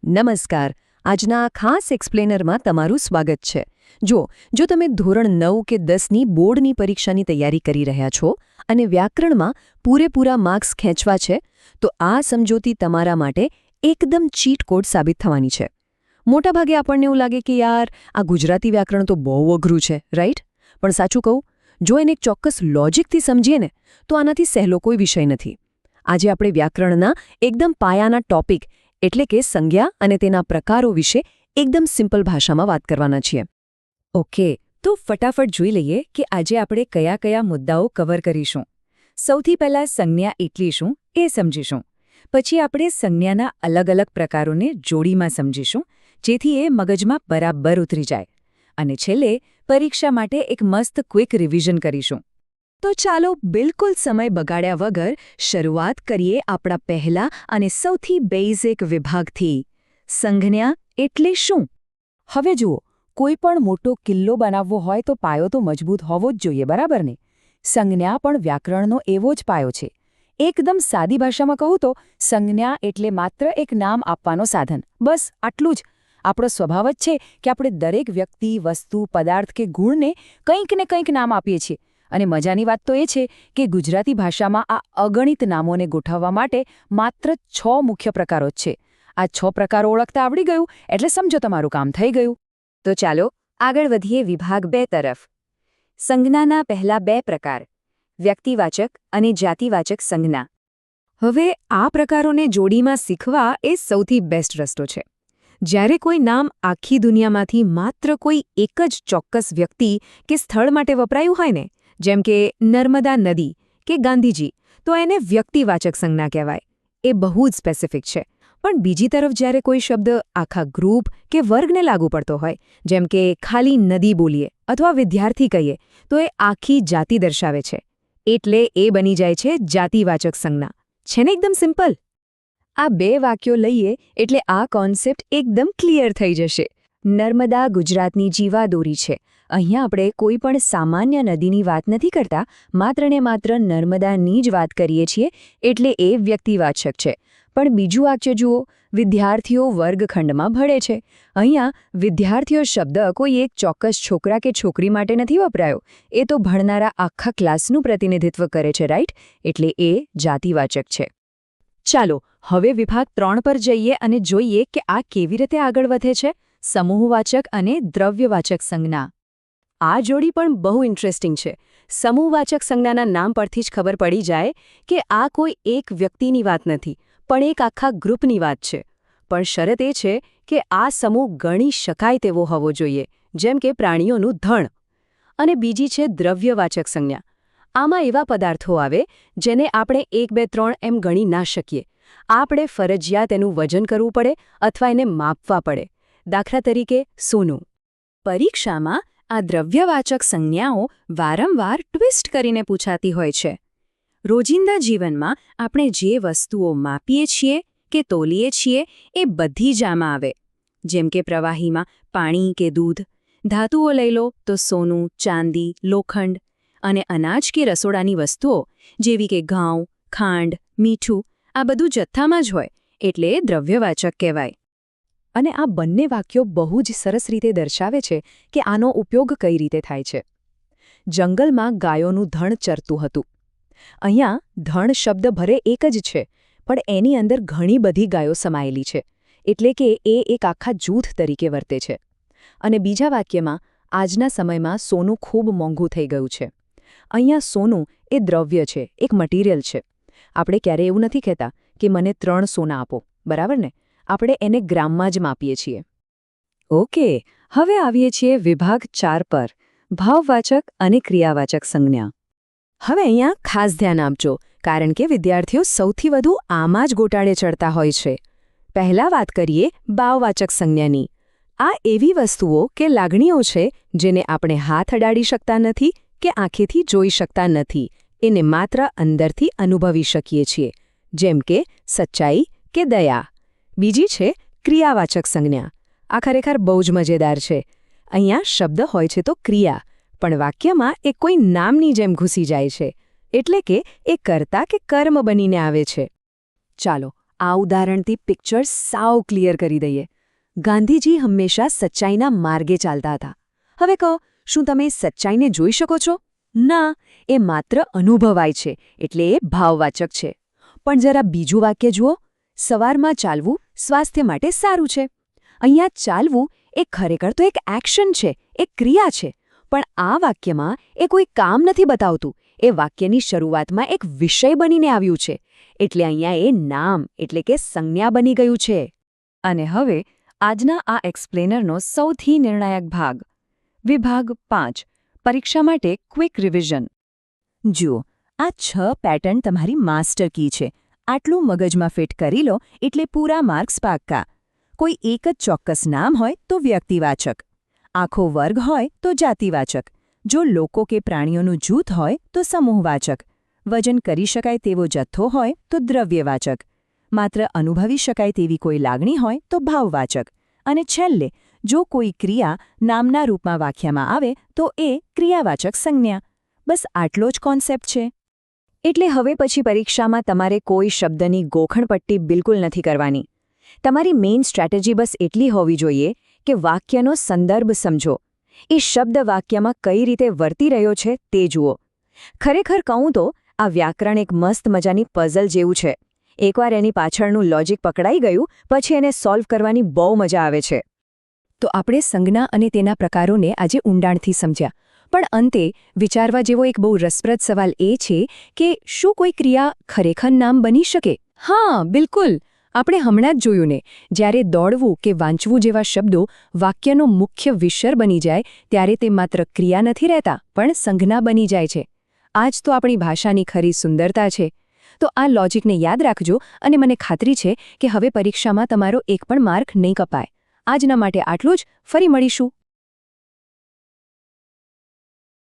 નમસ્કાર. આજના આ ખાસ એક્સપ્લેનરમાં તમારું સ્વાગત છે. જો તમે ધોરણ 9 કે 10ની બોર્ડની પરીક્ષાની તૈયારી કરી રહ્યા છો અને વ્યાકરણમાં પૂરેપૂરા માર્ક્સ ખેંચવા છે, તો આ સમજૂતી તમારા માટે એકદમ ચીટ કોડ સાબિત થવાની છે. મોટાભાગે આપણને એવું લાગે કે યાર, આ ગુજરાતી વ્યાકરણ તો બહુ અઘરું છે, રાઈટ? પણ સાચું કહું, જો એને એક ચોક્કસ લોજિકથી સમજીએ ને, તો આનાથી સહેલો કોઈ વિષય નથી. આજે આપણે વ્યાકરણના એકદમ પાયાના ટોપિક એટલે કે સંજ્ઞા અને તેના પ્રકારો વિશે એકદમ સિમ્પલ ભાષામાં વાત કરવાના છીએ. ઓકે, તો ફટાફટ જોઈ લઈએ કે આજે આપણે કયા કયા મુદ્દાઓ કવર કરીશું. સૌથી પહેલાં સંજ્ઞા એટલે શું એ સમજીશું. પછી આપણે સંજ્ઞાના અલગ અલગ પ્રકારોને જોડીમાં સમજીશું, જેથી એ મગજમાં બરાબર ઉતરી જાય. અને છેલ્લે પરીક્ષા માટે એક મસ્ત ક્વિક રિવિઝન કરીશું. તો ચાલો બિલકુલ સમય બગાડ્યા વગર શરૂઆત કરીએ આપણા પહેલા અને સૌથી બેઝિક વિભાગથી. સંજ્ઞા એટલે શું? હવે જુઓ, કોઈ પણ મોટો કિલ્લો બનાવવો હોય તો પાયો તો મજબૂત હોવો જ જોઈએ, બરાબર ને? સંજ્ઞા પણ વ્યાકરણનો એવો જ પાયો છે. એકદમ સાદી ભાષામાં કહું તો સંજ્ઞા એટલે માત્ર એક નામ આપવાનો સાધન. બસ આટલું જ. આપણો સ્વભાવ જ છે કે આપણે દરેક વ્યક્તિ, વસ્તુ, પદાર્થ કે ગુણને કંઈક ને કંઈક નામ આપીએ છીએ. અને મજાની વાત તો એ છે કે ગુજરાતી ભાષામાં આ અગણિત નામોને ગોઠવવા માટે માત્ર 6 મુખ્ય પ્રકારો જ છે. આ 6 પ્રકારો ઓળખતા આવડી ગયું એટલે સમજો તમારું કામ થઈ ગયું. તો ચાલો આગળ વધીએ વિભાગ 2 તરફ. સંજ્ઞાના પહેલા 2 પ્રકાર, વ્યક્તિવાચક અને જાતિવાચક સંજ્ઞા. હવે આ પ્રકારોને જોડીમાં શીખવા એ સૌથી બેસ્ટ રસ્તો છે. જ્યારે કોઈ નામ આખી દુનિયામાંથી માત્ર કોઈ એક જ ચોક્કસ વ્યક્તિ કે સ્થળ માટે વપરાયું હોય ને, જેમ કે નર્મદા નદી કે ગાંધીજી, તો એને વ્યક્તિવાચક સંજ્ઞા કહેવાય. એ બહુ જ સ્પેસિફિક છે. પણ બીજી તરફ જ્યારે કોઈ શબ્દ આખા ગ્રુપ કે વર્ગને લાગુ પડતો હોય, જેમ કે ખાલી નદી બોલીએ અથવા વિદ્યાર્થી કહીએ, તો એ આખી જાતિ દર્શાવે છે. એટલે એ બની જાય છે જાતિવાચક સંજ્ઞા. છે ને એકદમ સિમ્પલ? આ 2 વાક્યો લઈએ એટલે આ કોન્સેપ્ટ એકદમ ક્લિયર થઈ જશે. નર્મદા ગુજરાતની જીવાદોરી છે. અહીંયા આપણે કોઈ પણ સામાન્ય નદીની વાત નથી કરતા, માત્ર ને માત્ર નર્મદાની જ વાત કરીએ છીએ, એટલે એ વ્યક્તિવાચક છે. પણ બીજું વાક્ય જુઓ, વિદ્યાર્થીઓ વર્ગખંડમાં ભળે છે. અહીંયા વિદ્યાર્થીઓ શબ્દ કોઈ એક ચોક્કસ છોકરા કે છોકરી માટે નથી વપરાયો. એ તો ભણનારા આખા ક્લાસનું પ્રતિનિધિત્વ કરે છે, રાઈટ? એટલે એ જાતિવાચક છે. ચાલો હવે વિભાગ 3 પર જઈએ અને જોઈએ કે આ કેવી રીતે આગળ વધે છે. સમૂહવાચક અને દ્રવ્યવાચક સંજ્ઞા. આ જોડી પણ બહુ ઇન્ટરેસ્ટિંગ છે. સમૂહવાચક સંજ્ઞાના નામ પરથી જ ખબર પડી જાય કે આ કોઈ એક વ્યક્તિની વાત નથી, પણ એક આખા ગ્રુપની વાત છે. પણ શરત એ છે કે આ સમૂહ ગણી શકાય તેવો હોવો જોઈએ, જેમ કે પ્રાણીઓનું ધણ. અને બીજી છે દ્રવ્યવાચક સંજ્ઞા. આમાં એવા પદાર્થો આવે જેને આપણે 1, 2, 3 એમ ગણી ના શકીએ. આપણે ફરજિયાત એનું વજન કરવું પડે અથવા એને માપવા પડે. દાખલા તરીકે સોનું. પરીક્ષામાં આ દ્રવ્યવાચક સંજ્ઞાઓ વારંવાર ટ્વિસ્ટ કરીને પૂછાતી હોય છે. રોજિંદા જીવનમાં આપણે જે વસ્તુઓ માપીએ છીએ કે તોલીએ છીએ એ બધી જ આમાં આવે. જેમ કે પ્રવાહીમાં પાણી કે દૂધ. ધાતુઓ લઈ લો તો સોનું, ચાંદી, લોખંડ. અને અનાજ કે રસોડાની વસ્તુઓ જેવી કે ઘઉં, ખાંડ, મીઠું, આ બધું જથ્થામાં જ હોય, એટલે દ્રવ્યવાચક કહેવાય. અને આ બંને વાક્યો બહુ જ સરસ રીતે દર્શાવે છે કે આનો ઉપયોગ કઈ રીતે થાય છે. જંગલમાં ગાયોનું ધણ ચરતું હતું. અહીંયા ધણ શબ્દ ભરે એક જ છે, પણ એની અંદર ઘણી બધી ગાયો સમાયેલી છે, એટલે કે એ એક આખા જૂથ તરીકે વર્તે છે. અને બીજા વાક્યમાં આજના સમયમાં સોનું ખૂબ મોંઘું થઈ ગયું છે. અહીંયા સોનું એ દ્રવ્ય છે, એક મટીરિયલ છે. આપણે ક્યારેય એવું નથી કહેતા કે મને 3 સોના આપો, બરાબર ને? આપણે એને ગ્રામમાં જ માપીએ છીએ. ઓકે, હવે આવીએ છીએ વિભાગ 4 પર, ભાવવાચક અને ક્રિયાવાચક સંજ્ઞા. હવે અહીંયા ખાસ ધ્યાન આપજો, કારણ કે વિદ્યાર્થીઓ સૌથી વધુ આમાં જ ગોટાળે ચડતા હોય છે. પહેલા વાત કરીએ ભાવવાચક સંજ્ઞાની. આ એવી વસ્તુઓ કે લાગણીઓ છે જેને આપણે હાથ અડાડી શકતા નથી કે આંખેથી જોઈ શકતા નથી. એને માત્ર અંદરથી અનુભવી શકીએ છીએ, જેમ કે સચ્ચાઈ કે દયા. બીજી છે ક્રિયાવાચક સંજ્ઞા. આ ખરેખર બહુ જ મજેદાર છે. અહીંયા શબ્દ હોય છે તો ક્રિયા, પણ વાક્યમાં એ કોઈ નામની જેમ ઘૂસી જાય છે. એટલે કે એ કર્તા કે કર્મ બનીને આવે છે. ચાલો આ ઉદાહરણથી પિક્ચર સાવ ક્લિયર કરી દઈએ. ગાંધીજી હંમેશા સચ્ચાઈના માર્ગે ચાલતા હતા. હવે કહો, શું તમે સચ્ચાઈને જોઈ શકો છો? ના, એ માત્ર અનુભવાય છે, એટલે એ ભાવવાચક છે. પણ જરા બીજું વાક્ય જુઓ. સવારમાં ચાલવું સ્વાસ્થ્ય માટે સારું છે. અહીંયા ચાલવું એ ખરેખર તો એક એક્શન છે, એક ક્રિયા છે. પણ આ વાક્યમાં એ કોઈ કામ નથી બતાવતું. એ વાક્યની શરૂઆતમાં એક વિષય બનીને આવ્યું છે. એટલે અહીંયા એ નામ એટલે કે સંજ્ઞા બની ગયું છે. અને હવે આજના આ એક્સપ્લેનરનો સૌથી નિર્ણાયક ભાગ. વિભાગ 5. પરીક્ષા માટે ક્વિક રિવિઝન. જુઓ, આ 6 પેટર્ન તમારી માસ્ટર કી છે. આટલું મગજમાં ફિટ કરી લો એટલે પૂરા માર્ક્સ પાક્કા. કોઈ એક જ ચોક્કસ નામ હોય તો વ્યક્તિવાચક. આખો વર્ગ હોય તો જાતિવાચક. જો લોકો કે પ્રાણીઓનું જૂથ હોય તો સમૂહવાચક. વજન કરી શકાય તેવો જથ્થો હોય તો દ્રવ્યવાચક. માત્ર અનુભવી શકાય તેવી કોઈ લાગણી હોય તો ભાવવાચક. અને છેલ્લે, જો કોઈ ક્રિયા નામના રૂપમાં વાક્યમાં આવે તો એ ક્રિયાવાચક સંજ્ઞા. બસ આટલો જ કોન્સેપ્ટ છે. એટલે હવે પછી પરીક્ષામાં તમારે કોઈ શબ્દની ગોખણપટ્ટી બિલકુલ નથી કરવાની. તમારી મેઇન સ્ટ્રેટેજી બસ એટલી હોવી જોઈએ કે વાક્યનો સંદર્ભ સમજો. એ શબ્દ વાક્યમાં કઈ રીતે વર્તી રહ્યો છે તે જુઓ. ખરેખર કહું તો આ વ્યાકરણ એક મસ્ત મજાની પઝલ જેવું છે. એકવાર એની પાછળનું લોજિક પકડાઈ ગયું પછી એને સોલ્વ કરવાની બહુ મજા આવે છે. તો આપણે સંજ્ઞા અને તેના પ્રકારોને આજે ઊંડાણથી સમજ્યા. પણ અંતે વિચારવા જેવો એક બહુ રસપ્રદ સવાલ એ છે કે શું કોઈ ક્રિયા ખરેખર નામ બની શકે? હા, બિલકુલ. આપણે હમણાં જ જોયું ને, જ્યારે દોડવું કે વાંચવું જેવા શબ્દો વાક્યનો મુખ્ય વિષય બની જાય ત્યારે તે માત્ર ક્રિયા નથી રહેતા પણ સંજ્ઞા બની જાય છે. આ જ તો આપણી ભાષાની ખરી સુંદરતા છે. તો આ લોજિકને યાદ રાખજો અને મને ખાતરી છે કે હવે પરીક્ષામાં તમારો એક પણ માર્ક નહીં કપાય. આજના માટે આટલું જ. ફરી મળીશું.